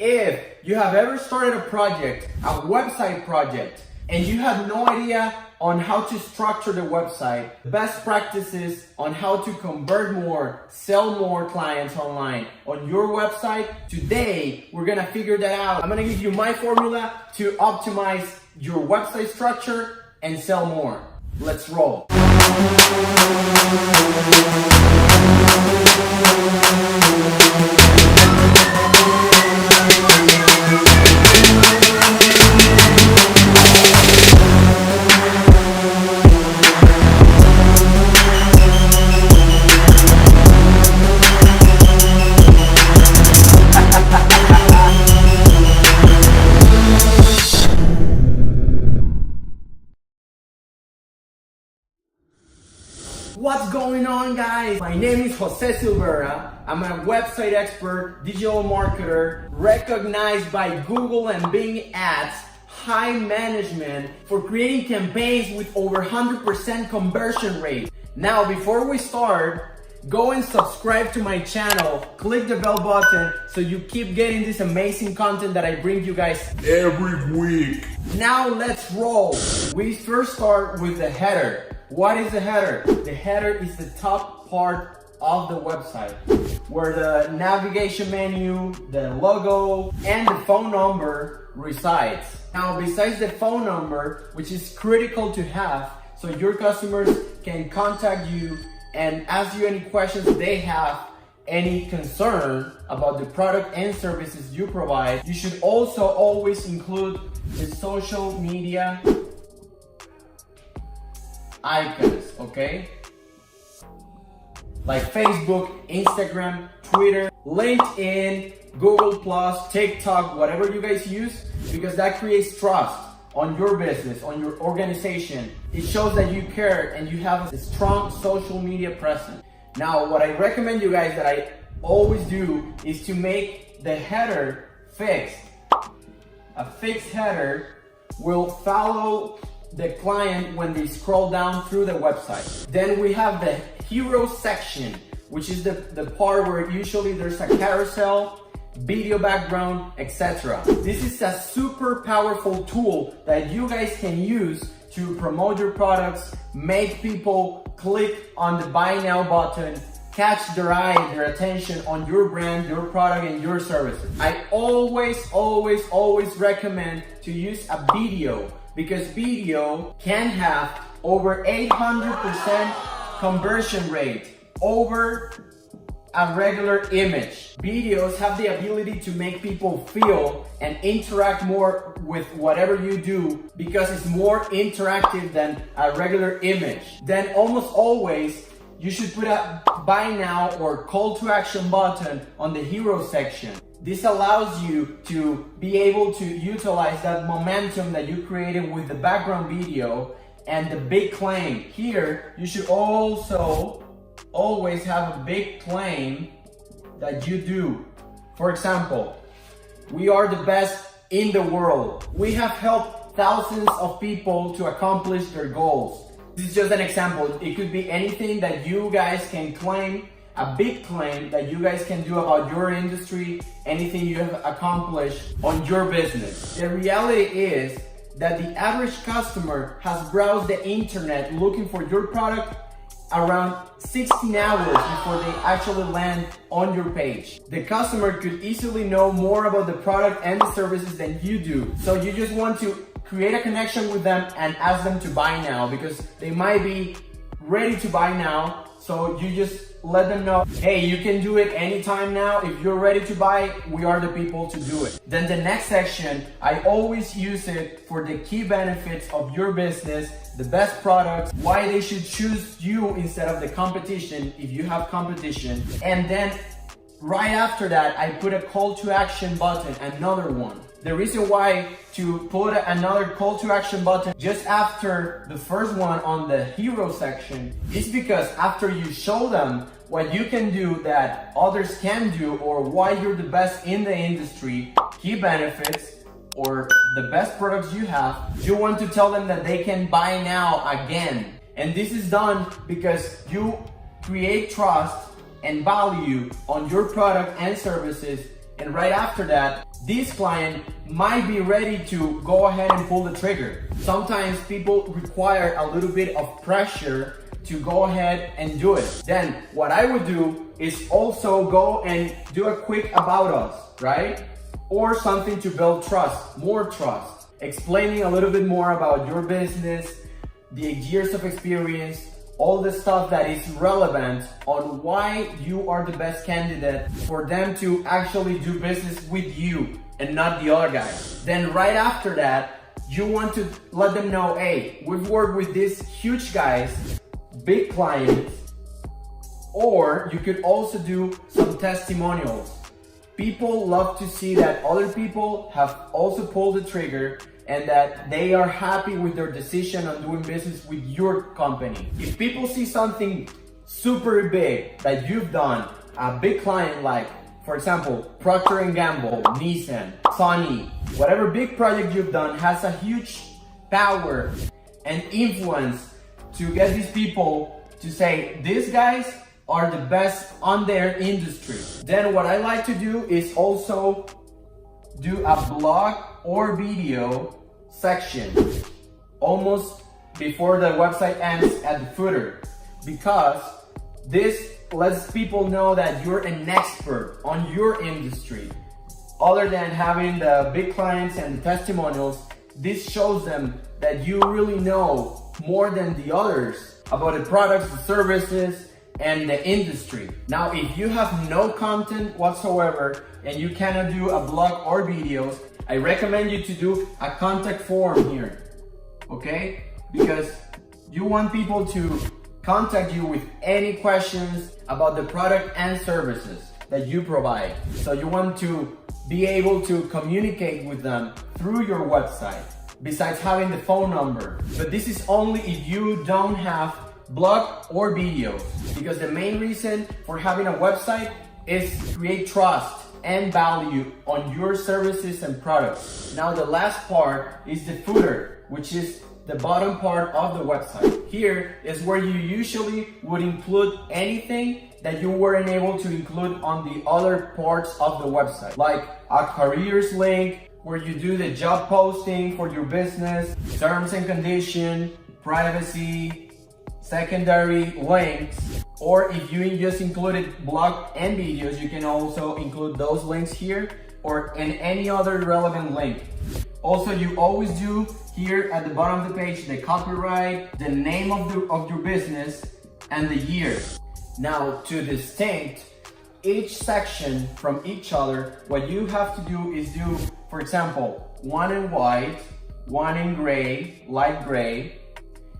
If you have ever started a project, a website project, and you have no idea on how to structure the website, best practices on how to convert more, sell more clients online on your website, today we're gonna figure that out. I'm gonna give you my formula to optimize your website structure and sell more. Let's roll. What's going on, guys? My name is Jose Silvera. I'm a website expert, digital marketer, recognized by Google and Bing ads, high management for creating campaigns with over 100% conversion rate. Now, before we start, go and subscribe to my channel, click the bell button so you keep getting this amazing content that I bring you guys every week. Now let's roll. We first start with the header. What is the header? The header is the top part of the website where the navigation menu, the logo, and the phone number resides. Now, besides the phone number, which is critical to have so your customers can contact you and ask you any questions they have, any concern about the product and services you provide, you should also always include the social media icons, okay? Like Facebook, Instagram, Twitter, LinkedIn, Google+, TikTok, whatever you guys use, because that creates trust on your business, on your organization. It shows that you care and you have a strong social media presence. Now, what I recommend you guys that I always do is to make the header fixed. A fixed header will follow the client when they scroll down through the website. Then we have the hero section, which is the part where usually there's a carousel, video background, etc. This is a super powerful tool that you guys can use to promote your products, make people click on the buy now button, catch their eye, their attention on your brand, your product, and your services. I always recommend to use a video, because video can have over 800% conversion rate over a regular image. Videos have the ability to make people feel and interact more with whatever you do because it's more interactive than a regular image. Then almost always, you should put a buy now or call to action button on the hero section. This allows you to be able to utilize that momentum that you created with the background video and the big claim. Here, you should also always have a big claim that you do. For example, we are the best in the world. We have helped thousands of people to accomplish their goals. This is just an example. It could be anything that you guys can claim, a big claim that you guys can do about your industry, anything you have accomplished on your business. The reality is that the average customer has browsed the internet looking for your product around 16 hours before they actually land on your page. The customer could easily know more about the product and the services than you do. So you just want to create a connection with them and ask them to buy now, because they might be ready to buy now. So you just let them know, hey, you can do it anytime now. If you're ready to buy, we are the people to do it. Then the next section, I always use it for the key benefits of your business, the best products, why they should choose you instead of the competition if you have competition. And then right after that, I put a call to action button, another one. The reason why to put another call to action button just after the first one on the hero section is because after you show them what you can do that others can do, or why you're the best in the industry, key benefits, or the best products you have, you want to tell them that they can buy now again. And this is done because you create trust and value on your product and services. And right after that, this client might be ready to go ahead and pull the trigger. Sometimes people require a little bit of pressure to go ahead and do it. Then what I would do is also go and do a quick about us, right? Or something to build trust, more trust, explaining a little bit more about your business, the years of experience, all the stuff that is relevant on why you are the best candidate for them to actually do business with you and not the other guys. Then right after that, you want to let them know, hey, we've worked with these huge guys, big clients, or you could also do some testimonials. People love to see that other people have also pulled the trigger and that they are happy with their decision on doing business with your company. If people see something super big that you've done, a big client like, for example, Procter & Gamble, Nissan, Sony, whatever big project you've done has a huge power and influence to get these people to say, these guys are the best on their industry. Then what I like to do is also do a blog or video section almost before the website ends at the footer, because this lets people know that you're an expert on your industry. Other than having the big clients and the testimonials, this shows them that you really know more than the others about the products, the services, and the industry. Now, if you have no content whatsoever and you cannot do a blog or videos, I recommend you to do a contact form here, okay? Because you want people to contact you with any questions about the product and services that you provide. So you want to be able to communicate with them through your website, besides having the phone number. But this is only if you don't have blog or videos, because the main reason for having a website is to create trust and value on your services and products. Now the last part is the footer, which is the bottom part of the website. Here is where you usually would include anything that you weren't able to include on the other parts of the website, like a careers link where you do the job posting for your business, terms and conditions, privacy, secondary links, or if you just included blog and videos, you can also include those links here or in any other relevant link. Also, you always do here at the bottom of the page the copyright, the name of your business, and the year. Now, to distinct each section from each other, what you have to do is do, for example, one in white, one in gray, light gray,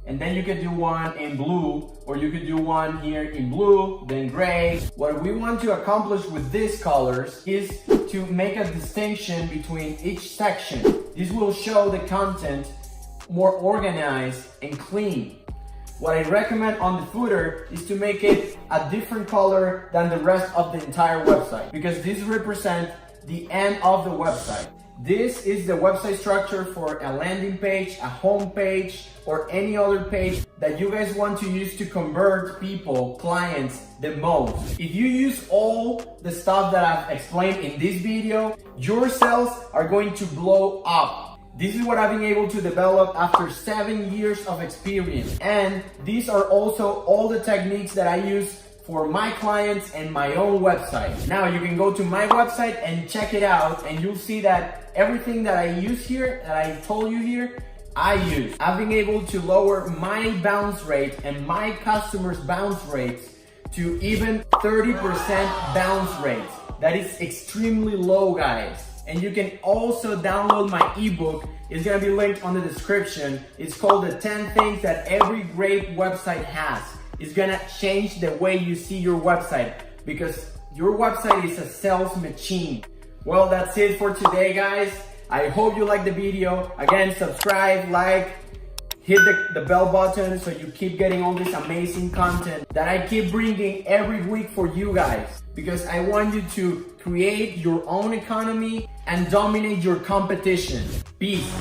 and then you could do one in blue, or you could do one here in blue, then gray. What we want to accomplish with these colors is to make a distinction between each section. This will show the content more organized and clean. What I recommend on the footer is to make it a different color than the rest of the entire website, because this represents the end of the website. This is the website structure for a landing page, a home page, or any other page that you guys want to use to convert people, clients, the most. If you use all the stuff that I've explained in this video, your sales are going to blow up. This is what I've been able to develop after 7 years of experience. And these are also all the techniques that I use for my clients and my own website. Now you can go to my website and check it out, and you'll see that everything that I use here, that I told you here, I've been able to lower my bounce rate and my customers' bounce rates to even 30% bounce rates. That is extremely low, guys. And you can also download my ebook. It's gonna be linked on the description. It's called the 10 things that every great website has. It's gonna change the way you see your website, because your website is a sales machine. Well, that's it for today, guys. I hope you liked the video. Again, subscribe, like, hit the bell button so you keep getting all this amazing content that I keep bringing every week for you guys, because I want you to create your own economy and dominate your competition. Peace.